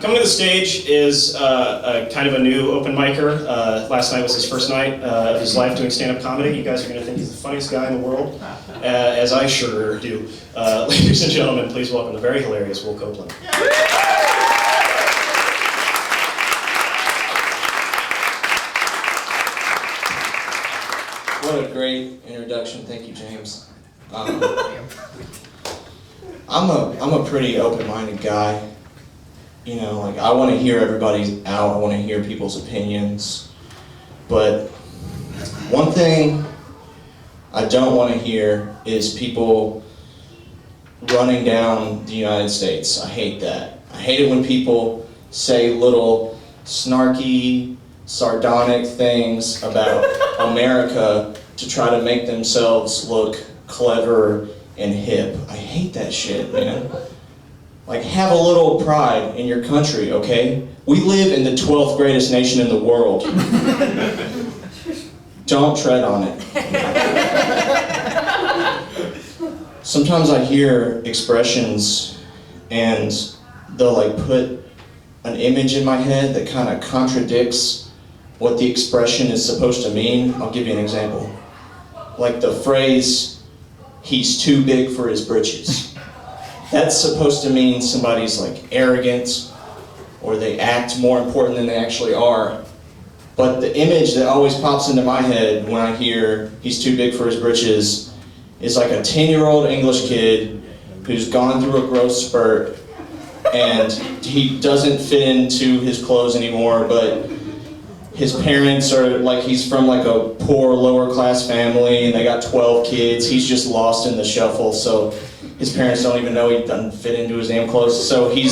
Coming to the stage is a kind of a new open micer. Last night was his first night of his life doing stand-up comedy. You guys are going to think he's the funniest guy in the world, as I sure do. Ladies and gentlemen, please welcome the very hilarious Will Copeland. What a great introduction. Thank you, James. I'm a pretty open-minded guy. You know, like, I want to hear everybody out. I want to hear people's opinions. But one thing I don't want to hear is people running down the United States. I hate that. I hate it when people say little snarky, sardonic things about America to try to make themselves look clever and hip. I hate that shit, man. Like, have a little pride in your country, okay? We live in the 12th greatest nation in the world. Don't tread on it. Sometimes I hear expressions and they'll like put an image in my head that kind of contradicts what the expression is supposed to mean. I'll give you an example. Like the phrase, "he's too big for his britches." That's supposed to mean somebody's like arrogant or they act more important than they actually are. But the image that always pops into my head when I hear "he's too big for his britches" is like a 10-year-old English kid who's gone through a growth spurt and he doesn't fit into his clothes anymore, but his parents are like, he's from like a poor lower class family and they got 12 kids. He's just lost in the shuffle, so his parents don't even know he doesn't fit into his damn clothes. So he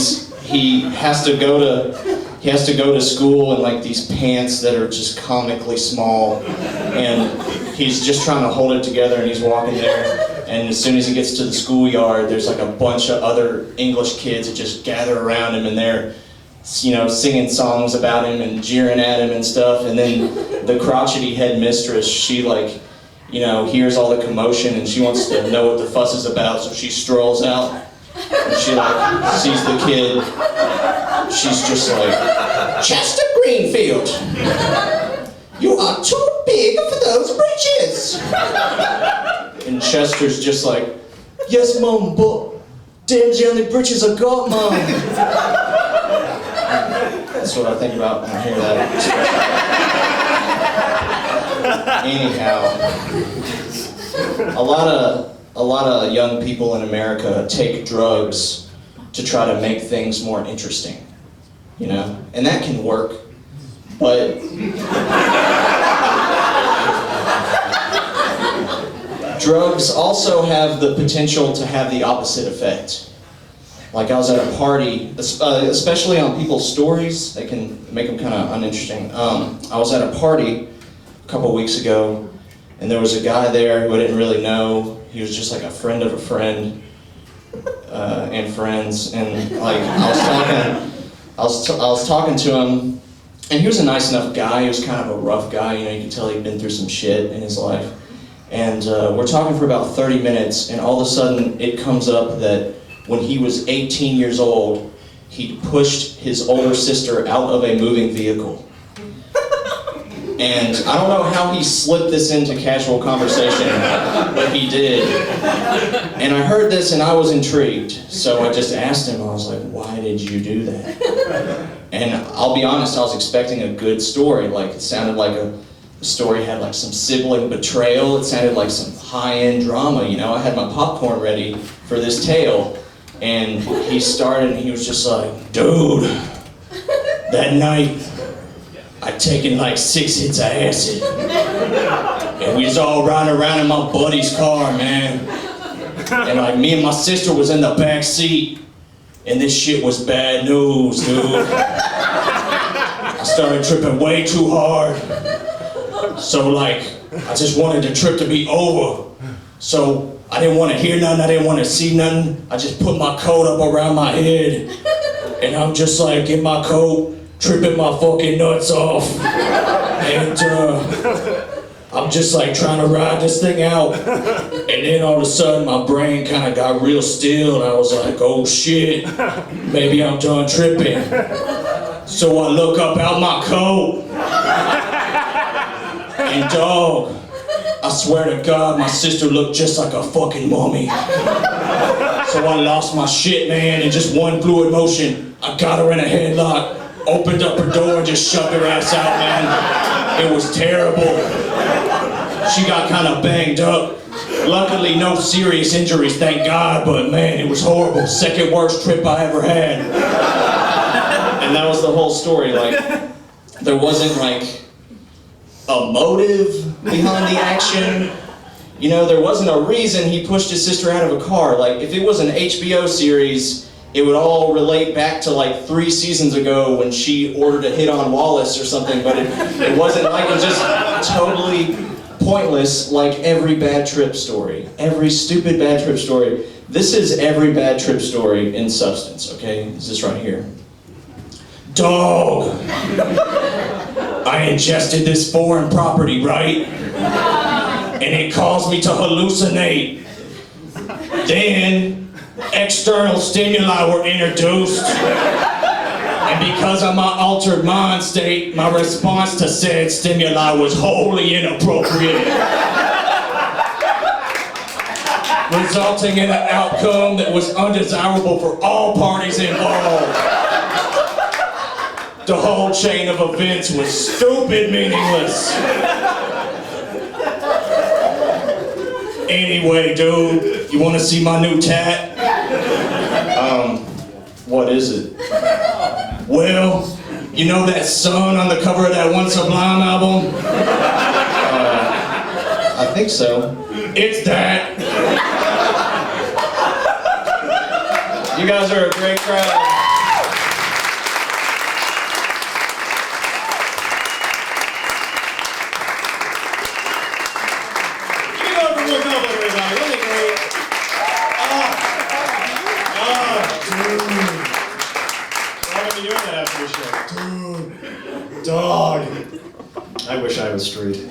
has to go to school in like these pants that are just comically small, and he's just trying to hold it together, and he's walking there, and as soon as he gets to the schoolyard, there's like a bunch of other English kids that just gather around him, and they're, you know, singing songs about him and jeering at him and stuff. And then the crotchety headmistress, she like, you know, hears all the commotion and she wants to know what the fuss is about, so she strolls out and she like sees the kid. She's just like, "Chester Greenfield, you are too big for those britches." And Chester's just like, "Yes, Mum, but them's the only britches I got, Mum." That's what I think about when I hear that expression. Anyhow, a lot of young people in America take drugs to try to make things more interesting, you know, and that can work, but drugs also have the potential to have the opposite effect. Like, I was at a party, especially on people's stories, they can make them kind of uninteresting. I was at a party a couple weeks ago, and there was a guy there who I didn't really know. He was just like a friend of a friend, and friends, and like I was talking to him, and he was a nice enough guy. He was kind of a rough guy, you know. You could tell he'd been through some shit in his life. And we're talking for about 30 minutes, and all of a sudden it comes up that when he was 18 years old, he pushed his older sister out of a moving vehicle. And I don't know how he slipped this into casual conversation, but he did. And I heard this and I was intrigued. So I just asked him, I was like, "Why did you do that?" And I'll be honest, I was expecting a good story. Like, it sounded like the story had like some sibling betrayal. It sounded like some high-end drama, you know. I had my popcorn ready for this tale. And he started and he was just like, "Dude, that night, I'd taken like 6 hits of acid. And we was all riding around in my buddy's car, man. And like, me and my sister was in the back seat. And this shit was bad news, dude. I started tripping way too hard. So like, I just wanted the trip to be over. So I didn't want to hear nothing, I didn't want to see nothing. I just put my coat up around my head. And I'm just like in my coat, tripping my fucking nuts off. And I'm just like trying to ride this thing out. And then all of a sudden my brain kind of got real still and I was like, oh shit, maybe I'm done tripping. So I look up out my coat and dog, I swear to God, my sister looked just like a fucking mummy. So I lost my shit, man, in just one fluid motion. I got her in a headlock, opened up her door and just shoved her ass out, man. It was terrible. She got kind of banged up. Luckily, no serious injuries, thank God, but man, it was horrible. Second worst trip I ever had. And that was the whole story. Like, there wasn't like a motive behind the action. You know, there wasn't a reason he pushed his sister out of a car. Like, if it was an HBO series, it would all relate back to like 3 seasons ago when she ordered a hit on Wallace or something, but it wasn't like, it was just totally pointless like every bad trip story. Every stupid bad trip story. This is every bad trip story in substance, okay? This is right here. Dog! I ingested this foreign property, right? And it caused me to hallucinate. Then, external stimuli were introduced. And because of my altered mind state, my response to said stimuli was wholly inappropriate. Resulting in an outcome that was undesirable for all parties involved. The whole chain of events was stupid meaningless. Anyway, dude, you wanna see my new tat? What is it? Well, you know that sun on the cover of that One Sublime album? I think so. It's that. You guys are a great crowd. Dog. I wish I was straight.